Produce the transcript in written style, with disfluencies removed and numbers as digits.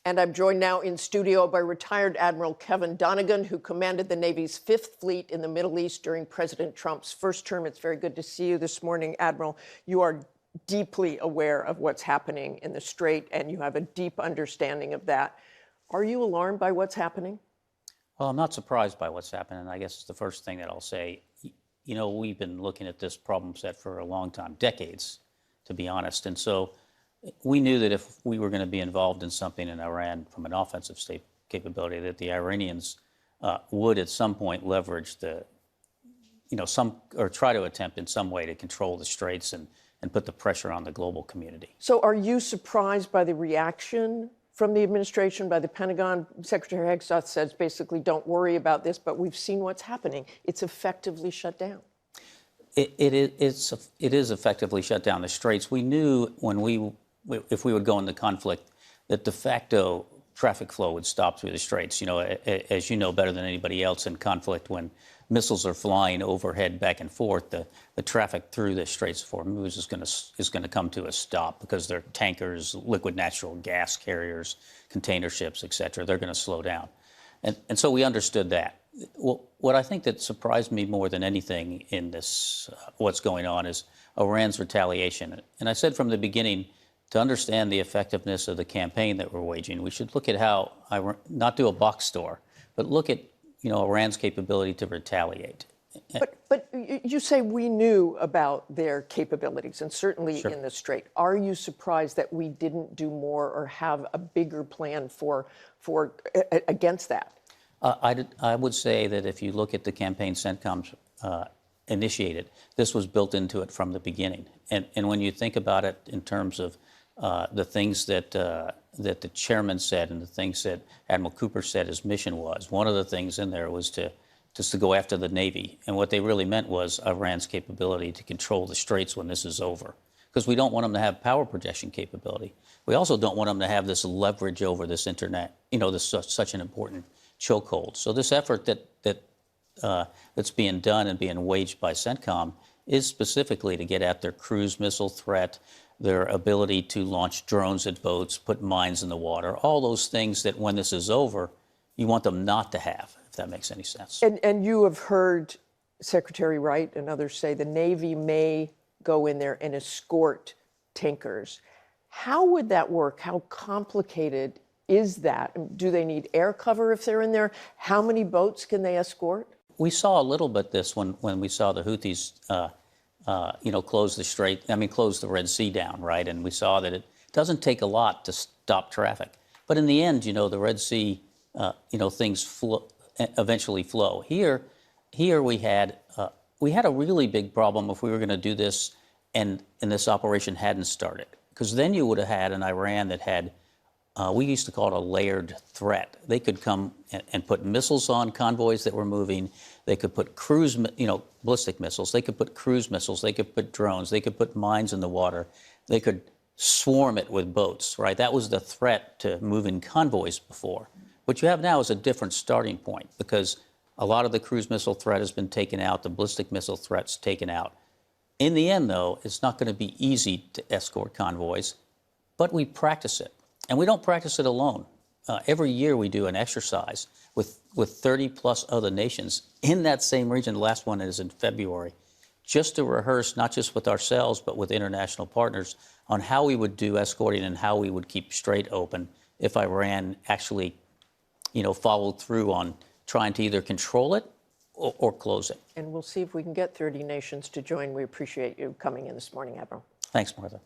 And I'm joined now in studio by retired Admiral Kevin Donegan, who commanded the Navy's Fifth Fleet in the Middle East during President Trump's first term. It's very good to see you this morning, Admiral. You are deeply aware of what's happening in the Strait, and you have a deep understanding of that. Are you alarmed by what's happening? Well, I'm not surprised by what's happening. I guess it's the first thing that I'll say. You know, we've been looking at this problem set for a long time, decades, to be honest. And so we knew that if we were going to be involved in something in Iran from an offensive state capability, that the Iranians would at some point leverage or try to attempt in some way to control the straits and put the pressure on the global community. So are you surprised by the reaction from the administration, by the Pentagon? Secretary Hexoth says basically, don't worry about this, but we've seen what's happening. It's effectively shut down. It is effectively shut down the straits. We knew if we would go into conflict, that de facto traffic flow would stop through the straits. You know, as you know better than anybody else in conflict, when missiles are flying overhead back and forth, the traffic through the Straits of Hormuz is going to come to a stop because they're tankers, liquid natural gas carriers, container ships, et cetera. They're going to slow down. And so we understood that. Well, what I think that surprised me more than anything in this, what's going on, is Iran's retaliation. And I said from the beginning, to understand the effectiveness of the campaign that we're waging, we should look at how, not do a box store, but look at, Iran's capability to retaliate. But you say we knew about their capabilities, and certainly Sure. in the Strait. Are you surprised that we didn't do more or have a bigger plan for against that? I would say that if you look at the campaign CENTCOM initiated, this was built into it from the beginning. And when you think about it in terms of the things that the chairman said and the things that Admiral Cooper said his mission was, one of the things in there was just to go after the Navy. And what they really meant was Iran's capability to control the straits when this is over. Because we don't want them to have power projection capability. We also don't want them to have this leverage over this internet, such an important chokehold. So this effort that's being done and being waged by CENTCOM is specifically to get at their cruise missile threat, their ability to launch drones at boats, put mines in the water, all those things that when this is over, you want them not to have, if that makes any sense. And you have heard Secretary Wright and others say the Navy may go in there and escort tankers. How would that work? How complicated is that? Do they need air cover if they're in there? How many boats can they escort? We saw a little bit this when we saw the Houthis close the Red Sea down, right? And we saw that it doesn't take a lot to stop traffic. But in the end, the Red Sea, things eventually flow. Here we had a really big problem if we were going to do this and this operation hadn't started. Because then you would have had an Iran that had, we used to call it a layered threat. They could come and put missiles on convoys that were moving. They could put ballistic missiles. They could put cruise missiles. They could put drones. They could put mines in the water. They could swarm it with boats, right? That was the threat to moving convoys before. What you have now is a different starting point because a lot of the cruise missile threat has been taken out. The ballistic missile threat's taken out. In the end, though, it's not going to be easy to escort convoys, but we practice it. And we don't practice it alone. Every year we do an exercise with 30 plus other nations in that same region. The last one is in February, just to rehearse, not just with ourselves, but with international partners on how we would do escorting and how we would keep Strait open if Iran actually, followed through on trying to either control it or close it. And we'll see if we can get 30 nations to join. We appreciate you coming in this morning, Admiral. Thanks, Martha.